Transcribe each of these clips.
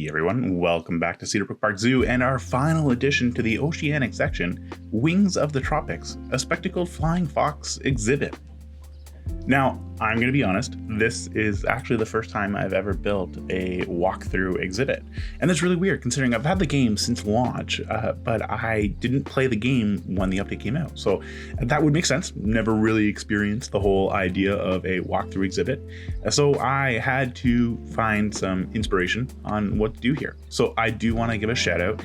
Hey everyone, welcome back to Cedarbrook Park Zoo and our final addition to the oceanic section, Wings of the Tropics, a spectacled flying fox exhibit. Now, I'm going to be honest, this is actually the first time I've ever built a walkthrough exhibit. And that's really weird considering I've had the game since launch, but I didn't play the game when the update came out. So that would make sense. Never really experienced the whole idea of a walkthrough exhibit. So I had to find some inspiration on what to do here. So I do want to give a shout out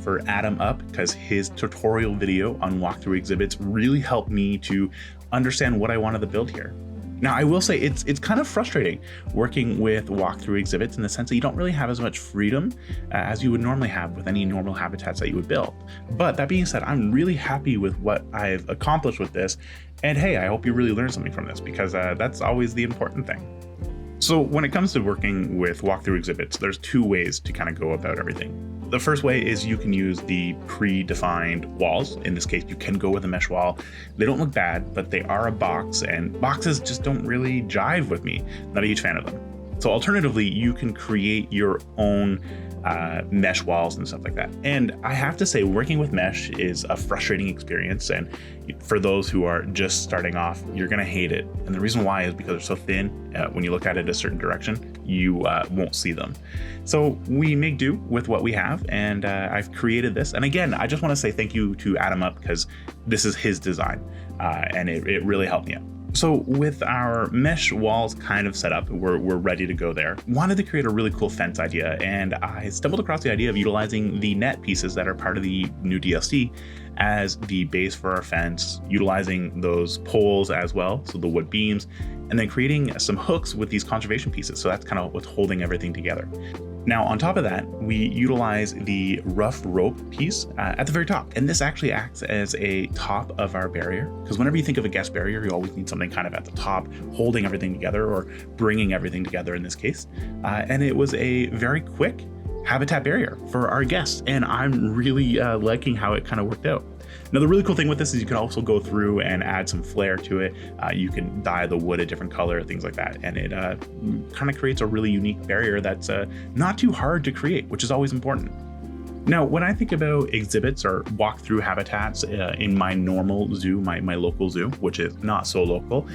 for Adamup because his tutorial video on walkthrough exhibits really helped me to understand what I wanted to build here. Now, I will say it's kind of frustrating working with walkthrough exhibits in the sense that you don't really have as much freedom as you would normally have with any normal habitats that you would build. But that being said, I'm really happy with what I've accomplished with this. And hey, I hope you really learned something from this because that's always the important thing. So when it comes to working with walkthrough exhibits, there's two ways to kind of go about everything. The first way is you can use the predefined walls. In this case, you can go with a mesh wall. They don't look bad, but they are a box, and boxes just don't really jive with me. Not a huge fan of them. So alternatively, you can create your own mesh walls and stuff like that. And I have to say, working with mesh is a frustrating experience. And for those who are just starting off, you're going to hate it. And the reason why is because they're so thin. When you look at it a certain direction, you won't see them. So we make do with what we have. And I've created this. And again, I just want to say thank you to Adamup because this is his design and it really helped me out. So with our mesh walls kind of set up, we're ready to go there. Wanted to create a really cool fence idea, and I stumbled across the idea of utilizing the net pieces that are part of the new DLC as the base for our fence, utilizing those poles as well, so the wood beams, and then creating some hooks with these conservation pieces. So that's kind of what's holding everything together. Now, on top of that, we utilize the rough rope piece at the very top. And this actually acts as a top of our barrier, because whenever you think of a guest barrier, you always need something kind of at the top, holding everything together or bringing everything together in this case. And it was a very quick habitat barrier for our guests. And I'm really liking how it kind of worked out. Now, the really cool thing with this is you can also go through and add some flair to it. You can dye the wood a different color, things like that. And it kind of creates a really unique barrier that's not too hard to create, which is always important. Now, when I think about exhibits or walk-through habitats in my normal zoo, my local zoo, which is not so local,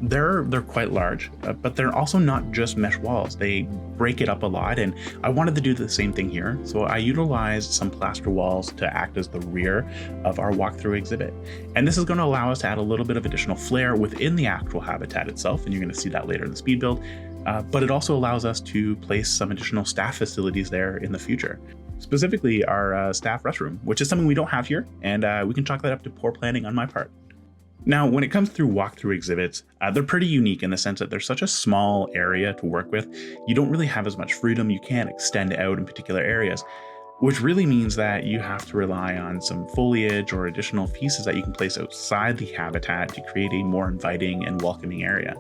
they're quite large, but they're also not just mesh walls. They break it up a lot, and I wanted to do the same thing here. So I utilized some plaster walls to act as the rear of our walk-through exhibit. And this is going to allow us to add a little bit of additional flair within the actual habitat itself, and you're going to see that later in the speed build. But it also allows us to place some additional staff facilities there in the future. Specifically our staff restroom, which is something we don't have here, and we can chalk that up to poor planning on my part. Now, when it comes through walkthrough exhibits, they're pretty unique in the sense that there's such a small area to work with. You don't really have as much freedom. You can't extend out in particular areas, which really means that you have to rely on some foliage or additional pieces that you can place outside the habitat to create a more inviting and welcoming area.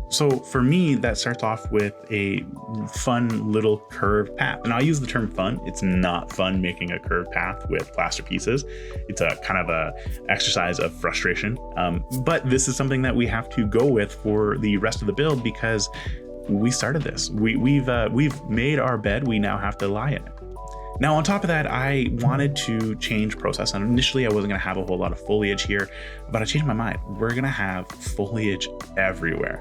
So for me, that starts off with a fun little curved path. And I'll use the term fun. It's not fun making a curved path with plaster pieces. It's a kind of a exercise of frustration. But this is something that we have to go with for the rest of the build because we started this. We've made our bed. We now have to lie in it. Now, on top of that, I wanted to change process. And initially, I wasn't going to have a whole lot of foliage here, but I changed my mind. We're going to have foliage everywhere.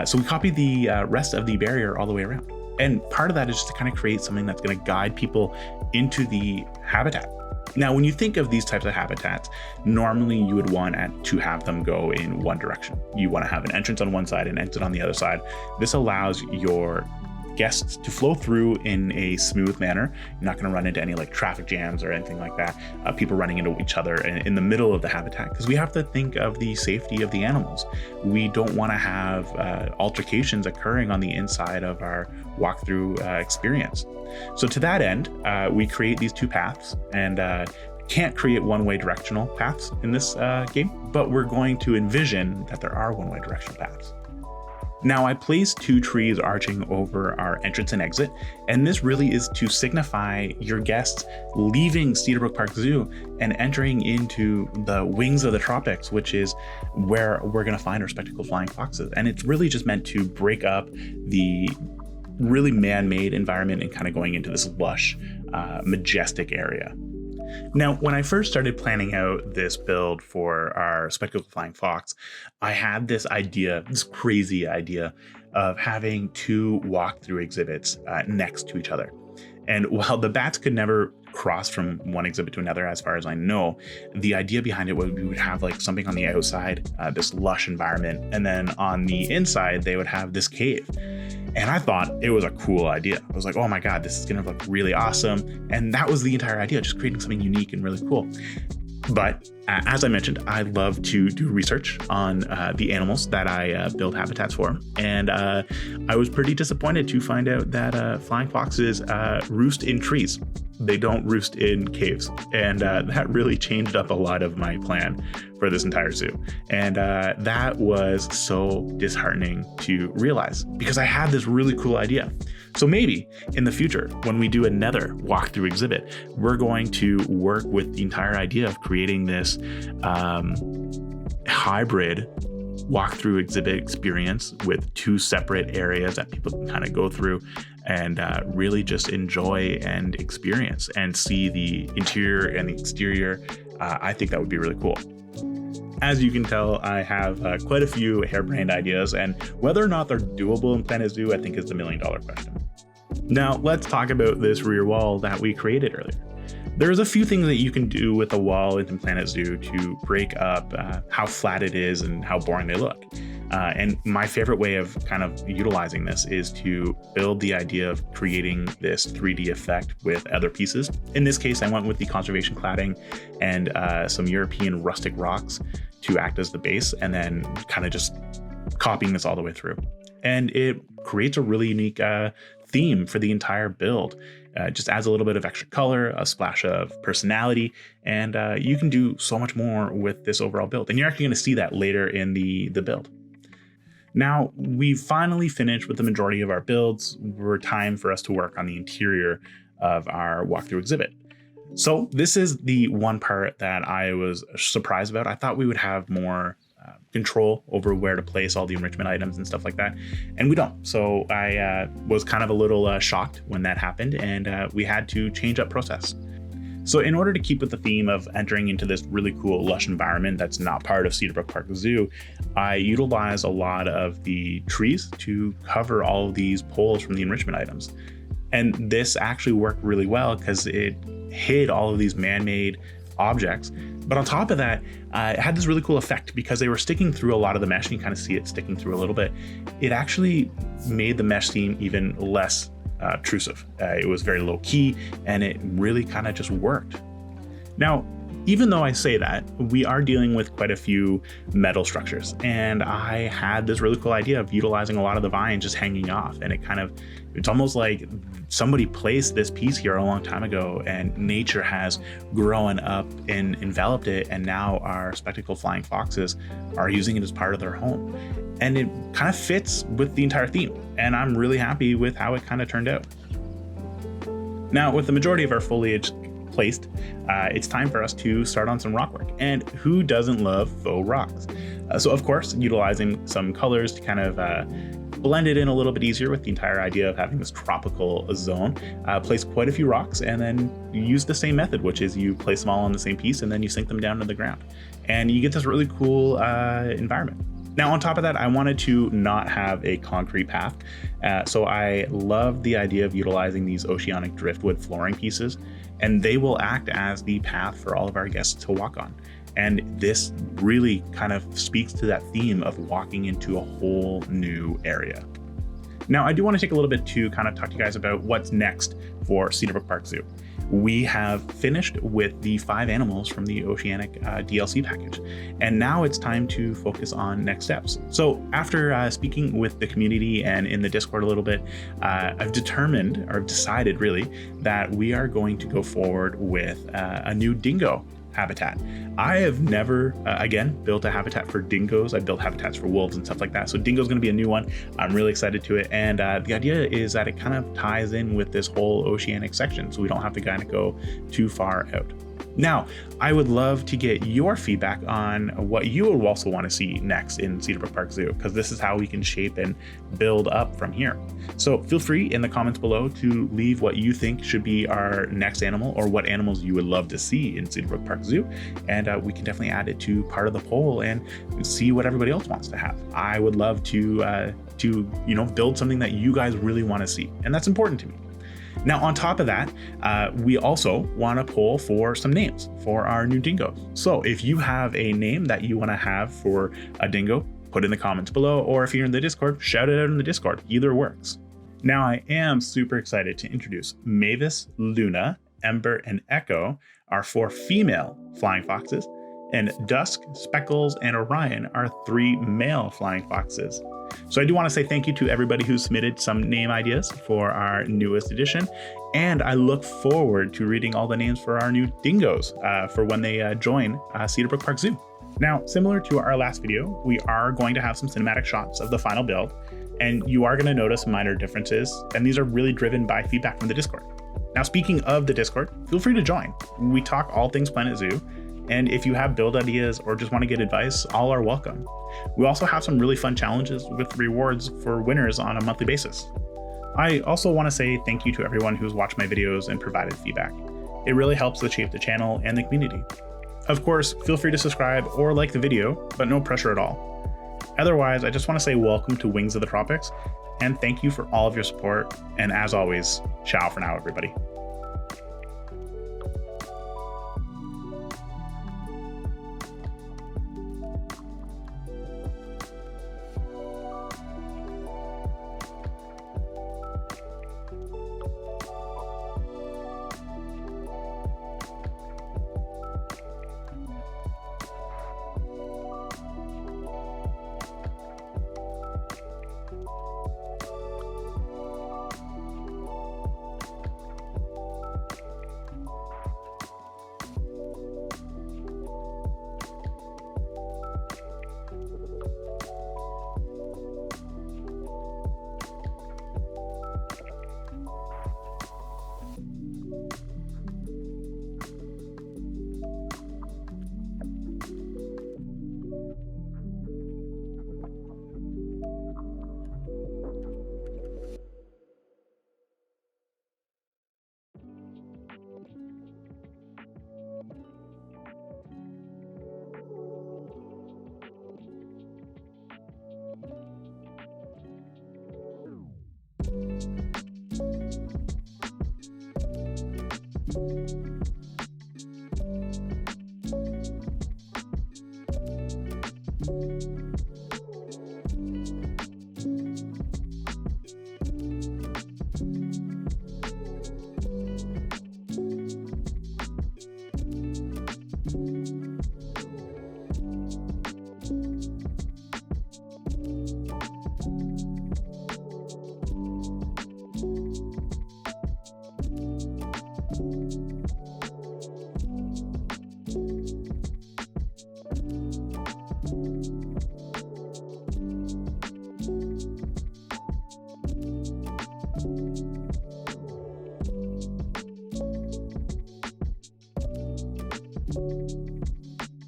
So we copied the rest of the barrier all the way around. And part of that is just to kind of create something that's going to guide people into the habitat. Now, when you think of these types of habitats, normally you would want to have them go in one direction. You want to have an entrance on one side and exit on the other side. This allows your guests to flow through in a smooth manner. You're not going to run into any like traffic jams or anything like that. People running into each other in the middle of the habitat, because we have to think of the safety of the animals. We don't want to have altercations occurring on the inside of our walkthrough experience. So to that end, we create these two paths, and can't create one-way directional paths in this game, but we're going to envision that there are one-way directional paths. Now, I placed two trees arching over our entrance and exit, and this really is to signify your guests leaving Cedarbrook Park Zoo and entering into the Wings of the Tropics, which is where we're going to find our spectacled flying foxes. And it's really just meant to break up the really man-made environment and kind of going into this lush, majestic area. Now, when I first started planning out this build for our spectacled flying fox, I had this idea, this crazy idea of having 2 walk-through exhibits next to each other. And while the bats could never cross from one exhibit to another, as far as I know, the idea behind it was we would have like something on the outside, this lush environment, and then on the inside, they would have this cave. And I thought it was a cool idea. I was like, oh my God, this is gonna look really awesome. And that was the entire idea, just creating something unique and really cool. But as I mentioned, I love to do research on the animals that I build habitats for. And I was pretty disappointed to find out that flying foxes roost in trees. They don't roost in caves. And that really changed up a lot of my plan for this entire zoo. And that was so disheartening to realize, because I had this really cool idea. So maybe in the future, when we do another walkthrough exhibit, we're going to work with the entire idea of creating this hybrid walkthrough exhibit experience with 2 separate areas that people can kind of go through and really just enjoy and experience and see the interior and the exterior. I think that would be really cool. As you can tell, I have quite a few harebrained ideas, and whether or not they're doable in Planet Zoo, I think is the $1 million question. Now, let's talk about this rear wall that we created earlier. There's a few things that you can do with a wall in Planet Zoo to break up how flat it is and how boring they look. And my favorite way of kind of utilizing this is to build the idea of creating this 3D effect with other pieces. In this case, I went with the conservation cladding and some European rustic rocks to act as the base, and then kind of just copying this all the way through. And it creates a really unique theme for the entire build. Just adds a little bit of extra color, a splash of personality, and you can do so much more with this overall build. And you're actually going to see that later in the build. Now, we've finally finished with the majority of our builds. We're time for us to work on the interior of our walkthrough exhibit. So this is the one part that I was surprised about. I thought we would have more control over where to place all the enrichment items and stuff like that, and we don't. So I was kind of a little shocked when that happened, and we had to change up process. So in order to keep with the theme of entering into this really cool lush environment that's not part of Cedarbrook Park Zoo, I utilize a lot of the trees to cover all of these poles from the enrichment items. And this actually worked really well because it hid all of these man-made objects. But on top of that, it had this really cool effect because they were sticking through a lot of the mesh. You can kind of see it sticking through a little bit. It actually made the mesh seem even less obtrusive. It was very low key, and it really kind of just worked. Now, even though I say that, we are dealing with quite a few metal structures, and I had this really cool idea of utilizing a lot of the vines just hanging off, and it's almost like somebody placed this piece here a long time ago, and nature has grown up and enveloped it, and now our spectacled flying foxes are using it as part of their home. And it kind of fits with the entire theme, and I'm really happy with how it kind of turned out. Now, with the majority of our foliage placed, it's time for us to start on some rock work. And who doesn't love faux rocks? So of course, utilizing some colors to kind of blend it in a little bit easier with the entire idea of having this tropical zone. Place quite a few rocks and then use the same method, which is you place them all on the same piece and then you sink them down to the ground. And you get this really cool environment. Now, on top of that, I wanted to not have a concrete path. So I love the idea of utilizing these oceanic driftwood flooring pieces, and they will act as the path for all of our guests to walk on. And this really kind of speaks to that theme of walking into a whole new area. Now, I do want to take a little bit to kind of talk to you guys about what's next for Cedarbrook Park Zoo. We have finished with the 5 animals from the Oceanic DLC package, and now it's time to focus on next steps. So after speaking with the community and in the Discord a little bit, I've decided really that we are going to go forward with a new dingo habitat. I have never, again, built a habitat for dingoes. I've built habitats for wolves and stuff like that. So dingo's going to be a new one. I'm really excited to it. And the idea is that it kind of ties in with this whole oceanic section, so we don't have to kind of go too far out. Now, I would love to get your feedback on what you would also want to see next in Cedarbrook Park Zoo, because this is how we can shape and build up from here. So feel free in the comments below to leave what you think should be our next animal, or what animals you would love to see in Cedarbrook Park Zoo, and we can definitely add it to part of the poll and see what everybody else wants to have. I would love to build something that you guys really want to see, and that's important to me. Now, on top of that, we also want to poll for some names for our new dingoes. So if you have a name that you want to have for a dingo, put in the comments below, or if you're in the Discord, shout it out in the Discord. Either works. Now, I am super excited to introduce Mavis, Luna, Ember, and Echo, our 4 female flying foxes, and Dusk, Speckles, and Orion, our 3 male flying foxes. So I do want to say thank you to everybody who submitted some name ideas for our newest edition, and I look forward to reading all the names for our new dingoes for when they join Cedarbrook Park Zoo. Now, similar to our last video, we are going to have some cinematic shots of the final build, and you are going to notice minor differences, and these are really driven by feedback from the Discord. Now, speaking of the Discord, feel free to join. We talk all things Planet Zoo, and if you have build ideas or just want to get advice, all are welcome. We also have some really fun challenges with rewards for winners on a monthly basis. I also want to say thank you to everyone who's watched my videos and provided feedback. It really helps to shape the channel and the community. Of course, feel free to subscribe or like the video, but no pressure at all. Otherwise, I just want to say welcome to Wings of the Tropics, and thank you for all of your support. And as always, ciao for now, everybody.